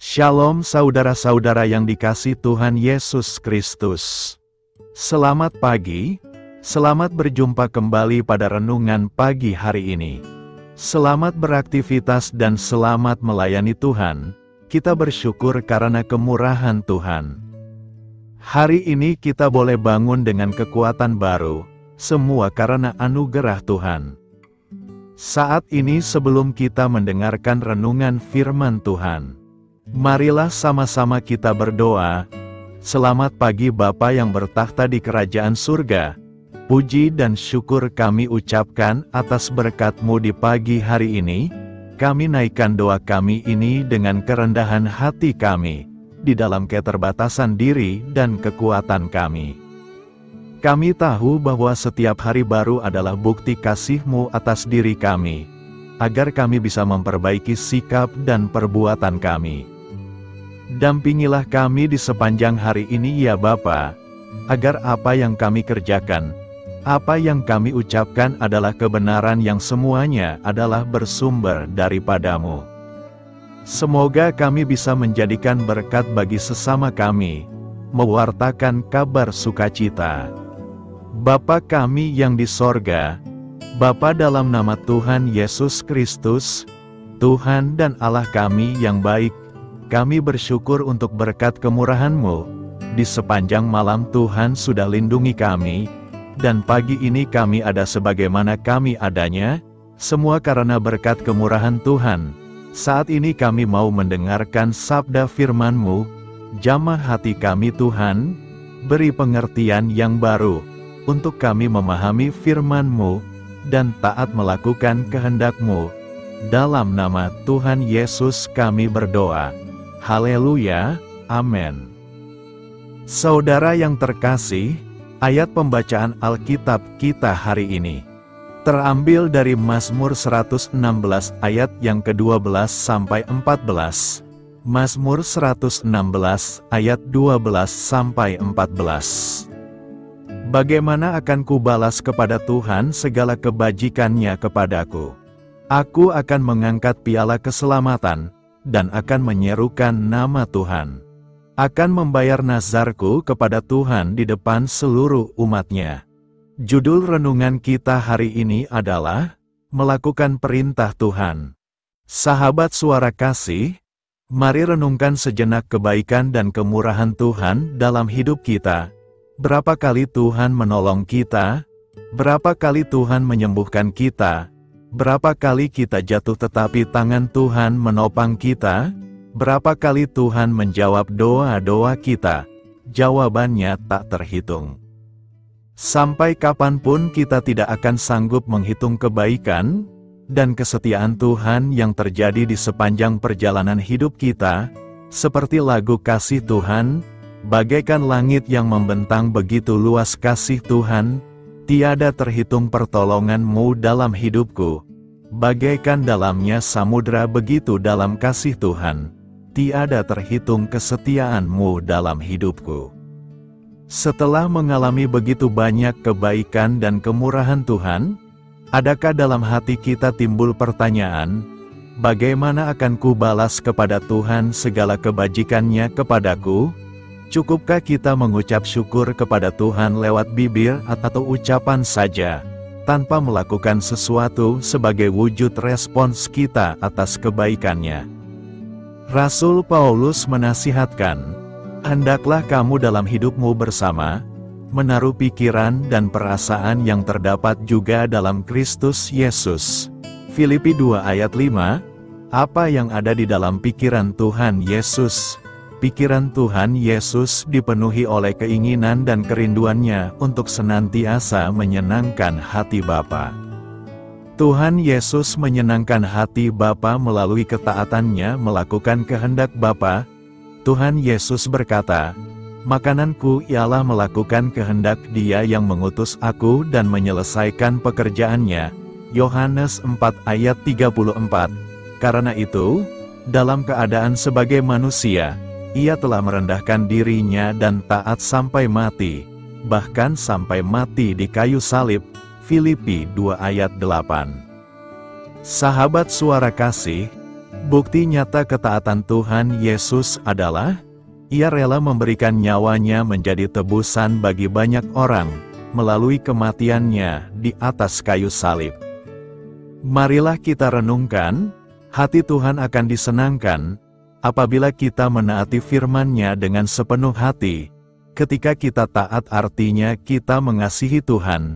Shalom saudara-saudara yang dikasihi Tuhan Yesus Kristus. Selamat pagi, selamat berjumpa kembali pada renungan pagi hari ini. Selamat beraktivitas dan selamat melayani Tuhan. Kita bersyukur karena kemurahan Tuhan. Hari ini kita boleh bangun dengan kekuatan baru, semua karena anugerah Tuhan. Saat ini sebelum kita mendengarkan renungan firman Tuhan, marilah sama-sama kita berdoa. Selamat pagi Bapa yang bertakhta di kerajaan surga. Puji dan syukur kami ucapkan atas berkat-Mu di pagi hari ini. Kami naikkan doa kami ini dengan kerendahan hati kami, di dalam keterbatasan diri dan kekuatan kami. Kami tahu bahwa setiap hari baru adalah bukti kasih-Mu atas diri kami, agar kami bisa memperbaiki sikap dan perbuatan kami. Dampingilah kami di sepanjang hari ini ya Bapa, agar apa yang kami kerjakan, apa yang kami ucapkan adalah kebenaran yang semuanya adalah bersumber daripada-Mu. Semoga kami bisa menjadikan berkat bagi sesama kami, mewartakan kabar sukacita. Bapa kami yang di sorga, Bapa dalam nama Tuhan Yesus Kristus, Tuhan dan Allah kami yang baik, kami bersyukur untuk berkat kemurahan-Mu. Di sepanjang malam Tuhan sudah lindungi kami, dan pagi ini kami ada sebagaimana kami adanya, semua karena berkat kemurahan Tuhan. Saat ini kami mau mendengarkan sabda firman-Mu, jamah hati kami Tuhan, beri pengertian yang baru, untuk kami memahami firman-Mu, dan taat melakukan kehendak-Mu. Dalam nama Tuhan Yesus kami berdoa. Haleluya, amin. Saudara yang terkasih, ayat pembacaan Alkitab kita hari ini terambil dari Mazmur 116 ayat yang ke-12 sampai 14. Mazmur 116 ayat 12 sampai 14. Bagaimana akan kubalas kepada Tuhan segala kebajikan-Nya kepadaku? Aku akan mengangkat piala keselamatan, dan akan menyerukan nama Tuhan. Akan membayar nazarku kepada Tuhan di depan seluruh umat-Nya. Judul renungan kita hari ini adalah melakukan perintah Tuhan. Sahabat suara kasih, mari renungkan sejenak kebaikan dan kemurahan Tuhan dalam hidup kita. Berapa kali Tuhan menolong kita? Berapa kali Tuhan menyembuhkan kita? Berapa kali kita jatuh tetapi tangan Tuhan menopang kita? Berapa kali Tuhan menjawab doa-doa kita? Jawabannya tak terhitung. Sampai kapanpun kita tidak akan sanggup menghitung kebaikan dan kesetiaan Tuhan yang terjadi di sepanjang perjalanan hidup kita, seperti lagu Kasih Tuhan, bagaikan langit yang membentang begitu luas kasih Tuhan, tiada terhitung pertolongan-Mu dalam hidupku. Bagaikan dalamnya samudra begitu dalam kasih Tuhan, tiada terhitung kesetiaan-Mu dalam hidupku. Setelah mengalami begitu banyak kebaikan dan kemurahan Tuhan, adakah dalam hati kita timbul pertanyaan, bagaimana akan kubalas kepada Tuhan segala kebajikan-Nya kepadaku? Cukupkah kita mengucap syukur kepada Tuhan lewat bibir atau ucapan saja, tanpa melakukan sesuatu sebagai wujud respons kita atas kebaikan-Nya? Rasul Paulus menasihatkan, hendaklah kamu dalam hidupmu bersama, menaruh pikiran dan perasaan yang terdapat juga dalam Kristus Yesus. Filipi 2 ayat 5, apa yang ada di dalam pikiran Tuhan Yesus? Pikiran Tuhan Yesus dipenuhi oleh keinginan dan kerinduannya untuk senantiasa menyenangkan hati Bapa. Tuhan Yesus menyenangkan hati Bapa melalui ketaatannya melakukan kehendak Bapa. Tuhan Yesus berkata, makananku ialah melakukan kehendak Dia yang mengutus aku dan menyelesaikan pekerjaannya. Yohanes 4 ayat 34. Karena itu, dalam keadaan sebagai manusia, Ia telah merendahkan dirinya dan taat sampai mati, bahkan sampai mati di kayu salib. Filipi 2 ayat 8. Sahabat suara kasih, Bukti nyata ketaatan Tuhan Yesus adalah, Ia rela memberikan nyawanya menjadi tebusan bagi banyak orang, melalui kematiannya di atas kayu salib. Marilah kita renungkan, hati Tuhan akan disenangkan, apabila kita menaati firman-Nya dengan sepenuh hati. Ketika kita taat artinya kita mengasihi Tuhan.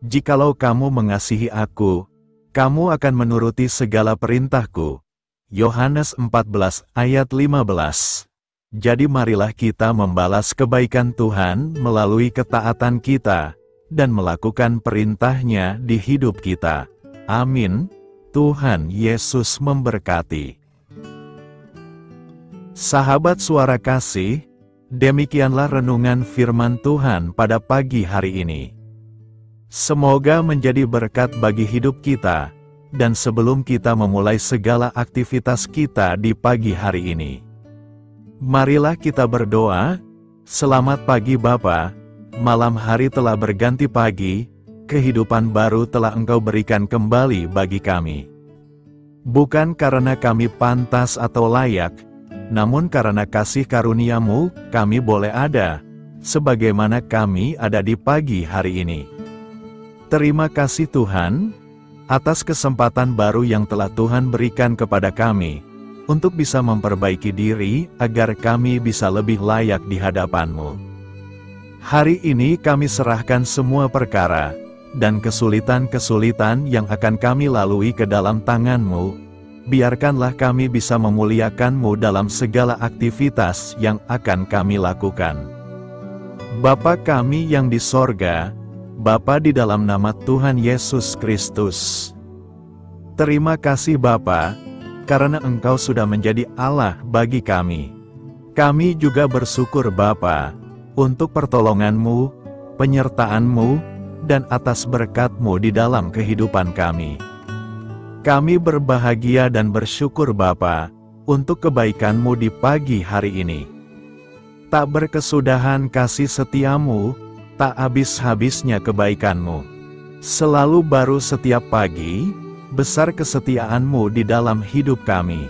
Jikalau kamu mengasihi aku, kamu akan menuruti segala perintahku. Yohanes 14 ayat 15. Jadi marilah kita membalas kebaikan Tuhan melalui ketaatan kita, dan melakukan perintah-Nya di hidup kita. Amin. Tuhan Yesus memberkati. Sahabat Suara Kasih, demikianlah renungan firman Tuhan pada pagi hari ini. Semoga menjadi berkat bagi hidup kita, dan sebelum kita memulai segala aktivitas kita di pagi hari ini, marilah kita berdoa. Selamat pagi Bapa, malam hari telah berganti pagi, kehidupan baru telah Engkau berikan kembali bagi kami. Bukan karena kami pantas atau layak, namun karena kasih karunia-Mu, kami boleh ada, sebagaimana kami ada di pagi hari ini. Terima kasih Tuhan, atas kesempatan baru yang telah Tuhan berikan kepada kami, untuk bisa memperbaiki diri, agar kami bisa lebih layak di hadapan-Mu. Hari ini kami serahkan semua perkara, dan kesulitan-kesulitan yang akan kami lalui ke dalam tangan-Mu. Biarkanlah kami bisa memuliakan-Mu dalam segala aktivitas yang akan kami lakukan. Bapa kami yang di sorga, Bapa di dalam nama Tuhan Yesus Kristus. Terima kasih Bapa, karena Engkau sudah menjadi Allah bagi kami. Kami juga bersyukur Bapa, untuk pertolongan-Mu, penyertaan-Mu, dan atas berkat-Mu di dalam kehidupan kami. Kami berbahagia dan bersyukur Bapa, untuk kebaikan-Mu di pagi hari ini. Tak berkesudahan kasih setia-Mu, tak habis-habisnya kebaikan-Mu. Selalu baru setiap pagi, besar kesetiaan-Mu di dalam hidup kami.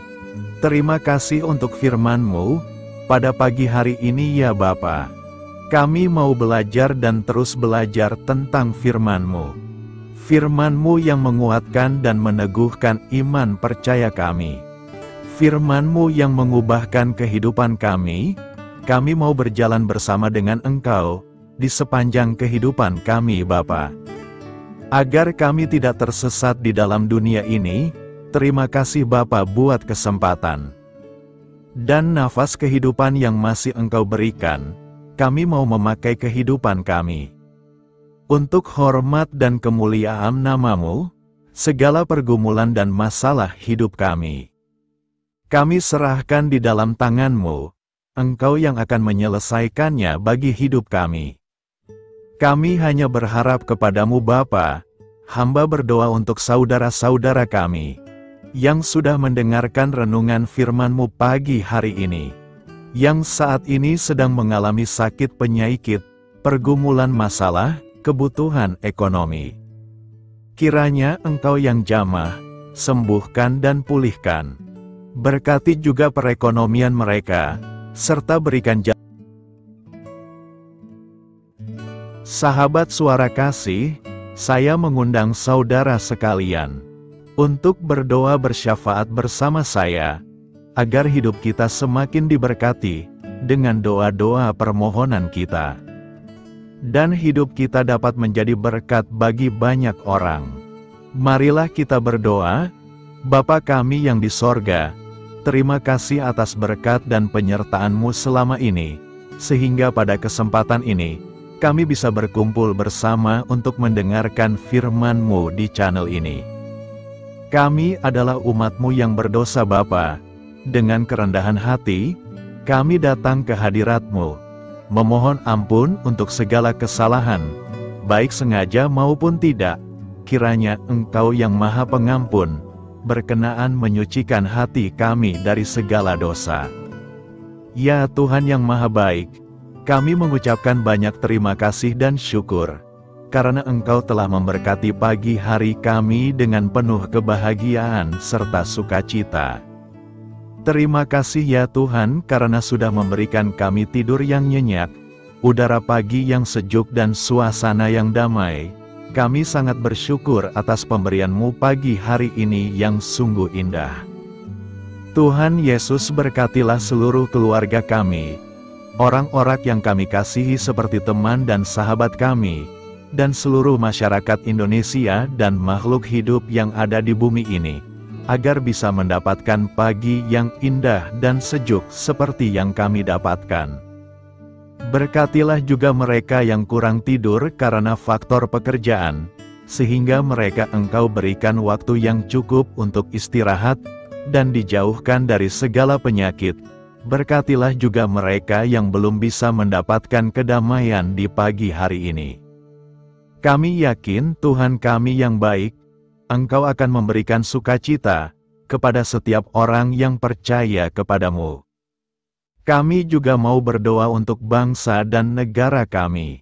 Terima kasih untuk firman-Mu, pada pagi hari ini ya Bapa. Kami mau belajar dan terus belajar tentang firman-Mu. Firman-Mu yang menguatkan dan meneguhkan iman percaya kami. Firman-Mu yang mengubahkan kehidupan kami mau berjalan bersama dengan Engkau, di sepanjang kehidupan kami Bapa. Agar kami tidak tersesat di dalam dunia ini, terima kasih Bapa buat kesempatan dan nafas kehidupan yang masih Engkau berikan. Kami mau memakai kehidupan kami untuk hormat dan kemuliaan nama-Mu, segala pergumulan dan masalah hidup kami serahkan di dalam tangan-Mu. Engkau yang akan menyelesaikannya bagi hidup kami. Kami hanya berharap kepadamu Bapa. Hamba berdoa untuk saudara-saudara kami, yang sudah mendengarkan renungan firman-Mu pagi hari ini, yang saat ini sedang mengalami sakit penyakit, pergumulan masalah, kebutuhan ekonomi. Kiranya Engkau yang jamah, sembuhkan dan pulihkan. Berkati juga perekonomian mereka, serta berikan jalan. Sahabat Suara Kasih, saya mengundang saudara sekalian untuk berdoa bersyafaat bersama saya, agar hidup kita semakin diberkati dengan doa-doa permohonan kita, dan hidup kita dapat menjadi berkat bagi banyak orang. Marilah kita berdoa. Bapa kami yang di sorga, terima kasih atas berkat dan penyertaan-Mu selama ini, sehingga pada kesempatan ini, kami bisa berkumpul bersama untuk mendengarkan firman-Mu di channel ini. Kami adalah umat-Mu yang berdosa Bapa. Dengan kerendahan hati, kami datang ke hadirat-Mu, memohon ampun untuk segala kesalahan, baik sengaja maupun tidak. Kiranya Engkau yang Maha Pengampun, berkenaan menyucikan hati kami dari segala dosa. Ya Tuhan yang Maha Baik, kami mengucapkan banyak terima kasih dan syukur, karena Engkau telah memberkati pagi hari kami dengan penuh kebahagiaan serta sukacita. Terima kasih ya Tuhan karena sudah memberikan kami tidur yang nyenyak, udara pagi yang sejuk dan suasana yang damai. Kami sangat bersyukur atas pemberian-Mu pagi hari ini yang sungguh indah. Tuhan Yesus berkatilah seluruh keluarga kami, orang-orang yang kami kasihi seperti teman dan sahabat kami, dan seluruh masyarakat Indonesia dan makhluk hidup yang ada di bumi ini, agar bisa mendapatkan pagi yang indah dan sejuk seperti yang kami dapatkan. Berkatilah juga mereka yang kurang tidur karena faktor pekerjaan, sehingga mereka Engkau berikan waktu yang cukup untuk istirahat, dan dijauhkan dari segala penyakit. Berkatilah juga mereka yang belum bisa mendapatkan kedamaian di pagi hari ini. Kami yakin Tuhan kami yang baik, Engkau akan memberikan sukacita kepada setiap orang yang percaya kepadamu. Kami juga mau berdoa untuk bangsa dan negara kami.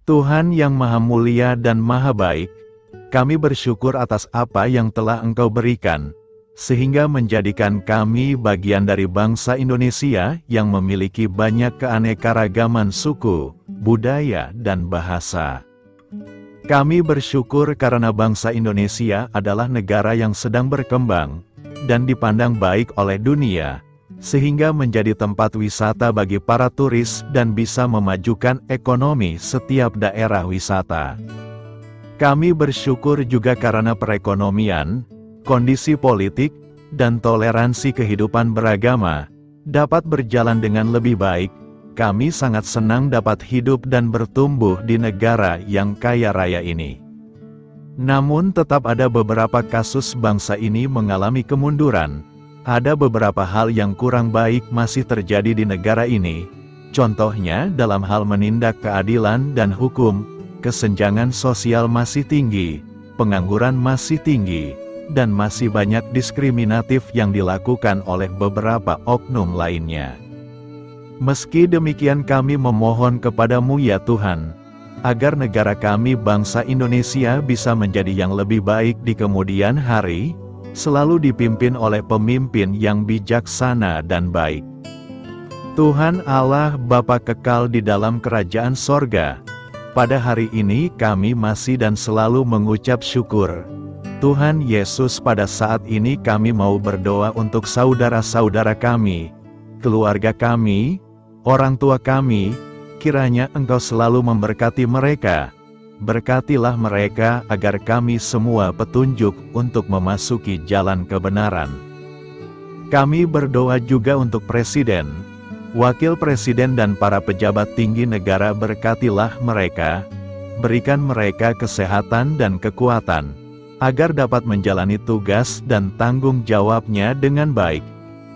Tuhan yang Maha Mulia dan Maha Baik, kami bersyukur atas apa yang telah Engkau berikan, sehingga menjadikan kami bagian dari bangsa Indonesia yang memiliki banyak keanekaragaman suku, budaya, dan bahasa. Kami bersyukur karena bangsa Indonesia adalah negara yang sedang berkembang, dan dipandang baik oleh dunia, sehingga menjadi tempat wisata bagi para turis dan bisa memajukan ekonomi setiap daerah wisata. Kami bersyukur juga karena perekonomian, kondisi politik, dan toleransi kehidupan beragama dapat berjalan dengan lebih baik. Kami sangat senang dapat hidup dan bertumbuh di negara yang kaya raya ini. Namun tetap ada beberapa kasus bangsa ini mengalami kemunduran. Ada beberapa hal yang kurang baik masih terjadi di negara ini. Contohnya dalam hal menindak keadilan dan hukum, kesenjangan sosial masih tinggi, pengangguran masih tinggi, dan masih banyak diskriminatif yang dilakukan oleh beberapa oknum lainnya. Meski demikian kami memohon kepadamu ya Tuhan, agar negara kami bangsa Indonesia bisa menjadi yang lebih baik di kemudian hari, selalu dipimpin oleh pemimpin yang bijaksana dan baik. Tuhan Allah Bapa kekal di dalam kerajaan sorga, pada hari ini kami masih dan selalu mengucap syukur. Tuhan Yesus, pada saat ini kami mau berdoa untuk saudara-saudara kami, keluarga kami, orang tua kami, kiranya Engkau selalu memberkati mereka. Berkatilah mereka agar kami semua petunjuk untuk memasuki jalan kebenaran. Kami berdoa juga untuk Presiden, Wakil Presiden dan para pejabat tinggi negara. Berkatilah mereka, berikan mereka kesehatan dan kekuatan, agar dapat menjalani tugas dan tanggung jawabnya dengan baik.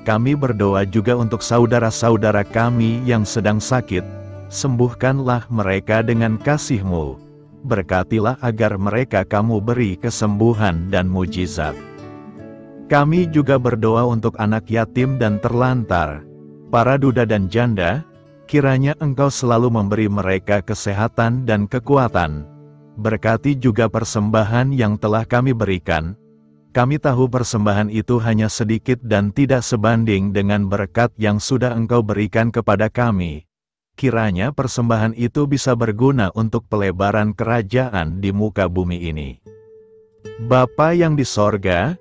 Kami berdoa juga untuk saudara-saudara kami yang sedang sakit, sembuhkanlah mereka dengan kasih-Mu. Berkatilah agar mereka Kamu beri kesembuhan dan mujizat. Kami juga berdoa untuk anak yatim dan terlantar, para duda dan janda, kiranya Engkau selalu memberi mereka kesehatan dan kekuatan. Berkati juga persembahan yang telah kami berikan. Kami tahu persembahan itu hanya sedikit dan tidak sebanding dengan berkat yang sudah Engkau berikan kepada kami. Kiranya persembahan itu bisa berguna untuk pelebaran kerajaan di muka bumi ini. Bapa yang di sorga,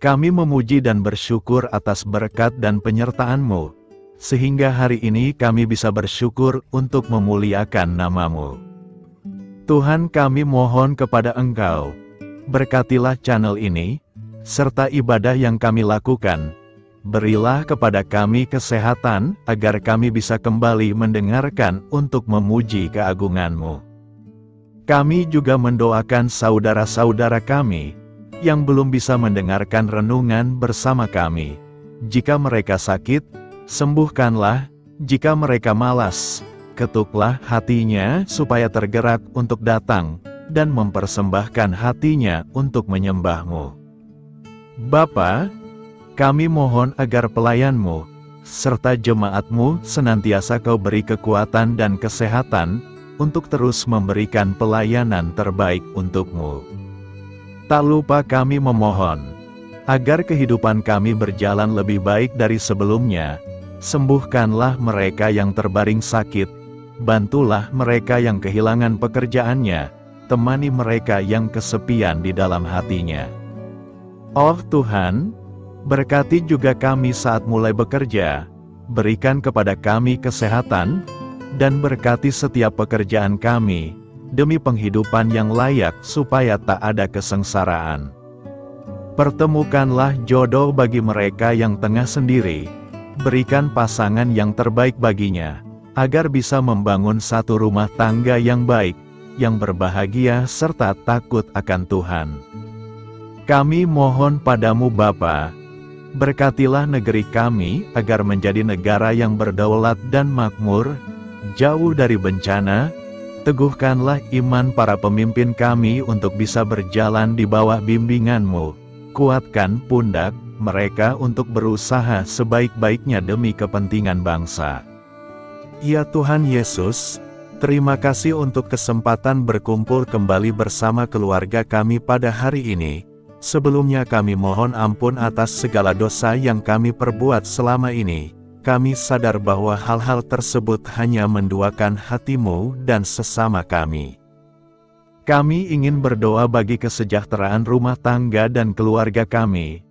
kami memuji dan bersyukur atas berkat dan penyertaan-Mu, sehingga hari ini kami bisa bersyukur untuk memuliakan nama-Mu. Tuhan, kami mohon kepada Engkau, berkatilah channel ini, serta ibadah yang kami lakukan. Berilah kepada kami kesehatan, agar kami bisa kembali mendengarkan untuk memuji keagungan-Mu. Kami juga mendoakan saudara-saudara kami, yang belum bisa mendengarkan renungan bersama kami. Jika mereka sakit, sembuhkanlah. Jika mereka malas, ketuklah hatinya supaya tergerak untuk datang, dan mempersembahkan hatinya untuk menyembah-Mu. Bapa, kami mohon agar pelayan-Mu, serta jemaat-Mu senantiasa Kau beri kekuatan dan kesehatan, untuk terus memberikan pelayanan terbaik untuk-Mu. Tak lupa kami memohon, agar kehidupan kami berjalan lebih baik dari sebelumnya. Sembuhkanlah mereka yang terbaring sakit, bantulah mereka yang kehilangan pekerjaannya, temani mereka yang kesepian di dalam hatinya. Oh Tuhan, berkati juga kami saat mulai bekerja, berikan kepada kami kesehatan, dan berkati setiap pekerjaan kami, demi penghidupan yang layak supaya tak ada kesengsaraan. Pertemukanlah jodoh bagi mereka yang tengah sendiri, berikan pasangan yang terbaik baginya, agar bisa membangun satu rumah tangga yang baik, yang berbahagia serta takut akan Tuhan. Kami mohon padamu Bapa, berkatilah negeri kami agar menjadi negara yang berdaulat dan makmur, jauh dari bencana. Teguhkanlah iman para pemimpin kami untuk bisa berjalan di bawah bimbingan-Mu. Kuatkan pundak mereka untuk berusaha sebaik-baiknya demi kepentingan bangsa. Ya Tuhan Yesus, terima kasih untuk kesempatan berkumpul kembali bersama keluarga kami pada hari ini. Sebelumnya kami mohon ampun atas segala dosa yang kami perbuat selama ini. Kami sadar bahwa hal-hal tersebut hanya menduakan hati-Mu dan sesama kami. Kami ingin berdoa bagi kesejahteraan rumah tangga dan keluarga kami.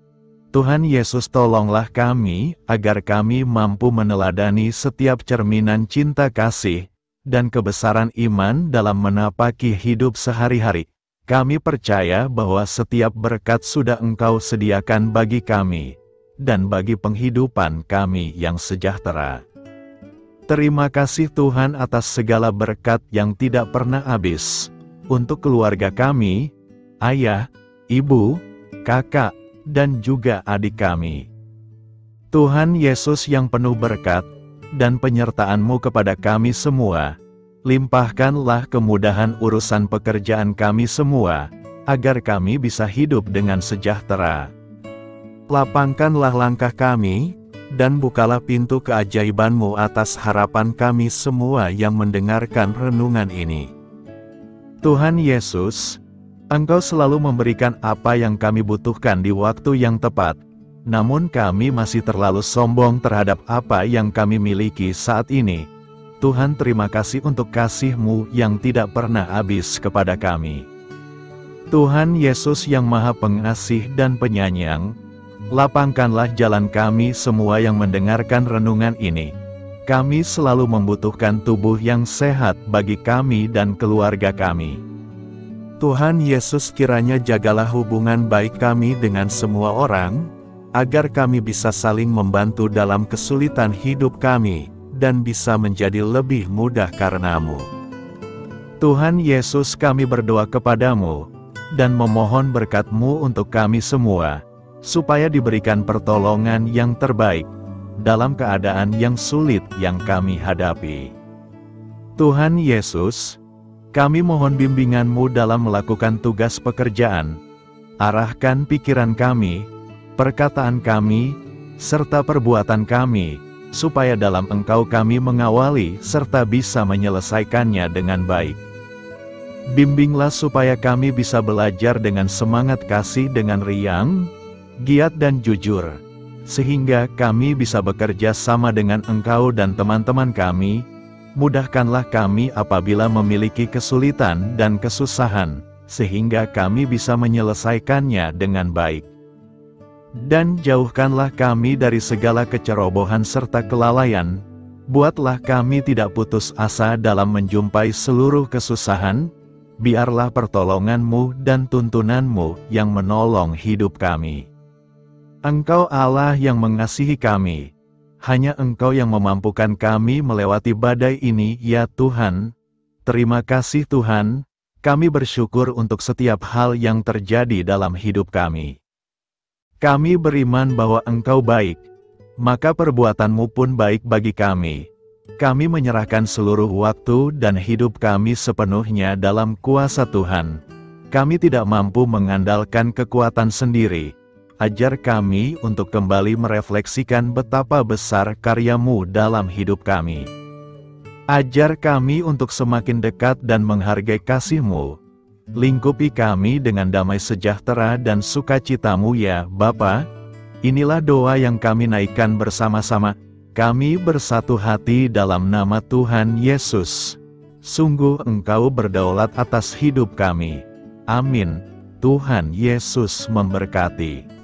Tuhan Yesus, tolonglah kami, agar kami mampu meneladani setiap cerminan cinta kasih, dan kebesaran iman dalam menapaki hidup sehari-hari. Kami percaya bahwa setiap berkat sudah Engkau sediakan bagi kami, dan bagi penghidupan kami yang sejahtera. Terima kasih Tuhan atas segala berkat yang tidak pernah habis. Untuk keluarga kami, ayah, ibu, kakak, dan juga adik kami. Tuhan Yesus yang penuh berkat, dan penyertaan-Mu kepada kami semua, limpahkanlah kemudahan urusan pekerjaan kami semua, agar kami bisa hidup dengan sejahtera. Lapangkanlah langkah kami, dan bukalah pintu keajaiban-Mu atas harapan kami semua yang mendengarkan renungan ini. Tuhan Yesus, Engkau selalu memberikan apa yang kami butuhkan di waktu yang tepat, namun kami masih terlalu sombong terhadap apa yang kami miliki saat ini. Tuhan, terima kasih untuk kasih-Mu yang tidak pernah habis kepada kami. Tuhan Yesus yang Maha Pengasih dan Penyayang, lapangkanlah jalan kami semua yang mendengarkan renungan ini. Kami selalu membutuhkan tubuh yang sehat bagi kami dan keluarga kami. Tuhan Yesus, kiranya jagalah hubungan baik kami dengan semua orang, agar kami bisa saling membantu dalam kesulitan hidup kami, dan bisa menjadi lebih mudah karena-Mu. Tuhan Yesus, kami berdoa kepada-Mu, dan memohon berkat-Mu untuk kami semua, supaya diberikan pertolongan yang terbaik, dalam keadaan yang sulit yang kami hadapi. Tuhan Yesus, kami mohon bimbingan-Mu dalam melakukan tugas pekerjaan. Arahkan pikiran kami, perkataan kami, serta perbuatan kami, supaya dalam Engkau kami mengawali serta bisa menyelesaikannya dengan baik. Bimbinglah supaya kami bisa belajar dengan semangat kasih dengan riang, giat dan jujur, sehingga kami bisa bekerja sama dengan Engkau dan teman-teman kami. Mudahkanlah kami apabila memiliki kesulitan dan kesusahan, sehingga kami bisa menyelesaikannya dengan baik. Dan jauhkanlah kami dari segala kecerobohan serta kelalaian. Buatlah kami tidak putus asa dalam menjumpai seluruh kesusahan. Biarlah pertolongan-Mu dan tuntunan-Mu yang menolong hidup kami. Engkau Allah yang mengasihi kami. Hanya Engkau yang memampukan kami melewati badai ini, ya Tuhan. Terima kasih Tuhan, kami bersyukur untuk setiap hal yang terjadi dalam hidup kami. Kami beriman bahwa Engkau baik, maka perbuatan-Mu pun baik bagi kami. Kami menyerahkan seluruh waktu dan hidup kami sepenuhnya dalam kuasa Tuhan. Kami tidak mampu mengandalkan kekuatan sendiri. Ajar kami untuk kembali merefleksikan betapa besar karya-Mu dalam hidup kami. Ajar kami untuk semakin dekat dan menghargai kasih-Mu. Lingkupi kami dengan damai sejahtera dan sukacita-Mu ya Bapa. Inilah doa yang kami naikkan bersama-sama. Kami bersatu hati dalam nama Tuhan Yesus. Sungguh Engkau berdaulat atas hidup kami. Amin. Tuhan Yesus memberkati.